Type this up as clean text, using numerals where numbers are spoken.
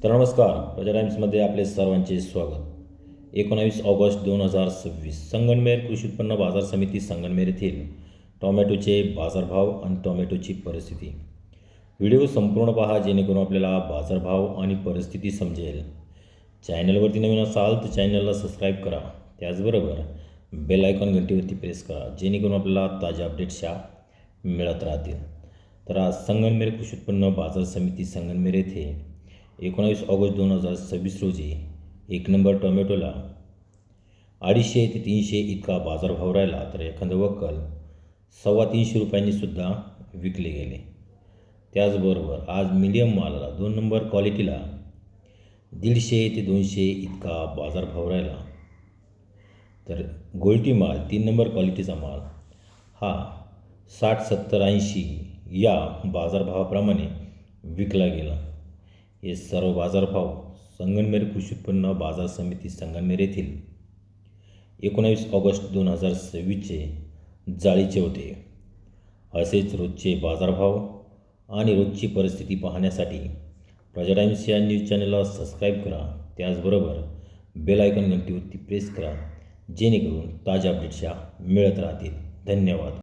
तर नमस्कार, प्रजा टाइम्समध्ये आपले सर्वांचे स्वागत. 19 ऑगस्ट 2026 संगमनेर कृषी उत्पन्न बाजार समिती संगमनेर येथील टोमॅटोचे बाजारभाव आणि टोमॅटोची परिस्थिती. व्हिडिओ संपूर्ण पहा जेणेकरून आपल्याला बाजारभाव आणि परिस्थिती समजेल. चॅनलवरती नवीन असाल तर चॅनलला सबस्क्राईब करा. त्याचबरोबर बेल आयकॉन घंटीवरती प्रेस करा जेणेकरून आपल्याला ताज्या अपडेट्सच्या मिळत राहतील. तर आज संगमनेर कृषी उत्पन्न बाजार समिती संगमनेर येथे 19 ऑगस्ट 2026 रोजी 1 नंबर टोमॅटोला 250 ते 300 इतका बाजारभाव राहिला, तर एखादं वक्कल 325 रुपयांनी सुद्धा विकले गेले. त्याचबरोबर आज मीडियम मालाला 2 नंबर क्वालिटीला 150 ते 200 इतका बाजारभाव राहिला. तर गोल्टी माल 3 नंबर क्वालिटीचा माल हा 60, 70, 80 या बाजारभावाप्रमाणे विकला गेला. हे सर्व बाजारभाव संगमनेर कृषी उत्पन्न बाजार समिती संगमनेर येथील 19 ऑगस्ट 2026चे जाळीचे होते. असेच रोजचे बाजारभाव आणि रोजची परिस्थिती पाहण्यासाठी प्रजा टाइम्स या न्यूज चॅनलला सबस्क्राईब करा. त्याचबरोबर बेल आयकॉन घंटीवरती प्रेस करा जेणेकरून ताज्या अपडेट्सच्या मिळत राहतील. धन्यवाद.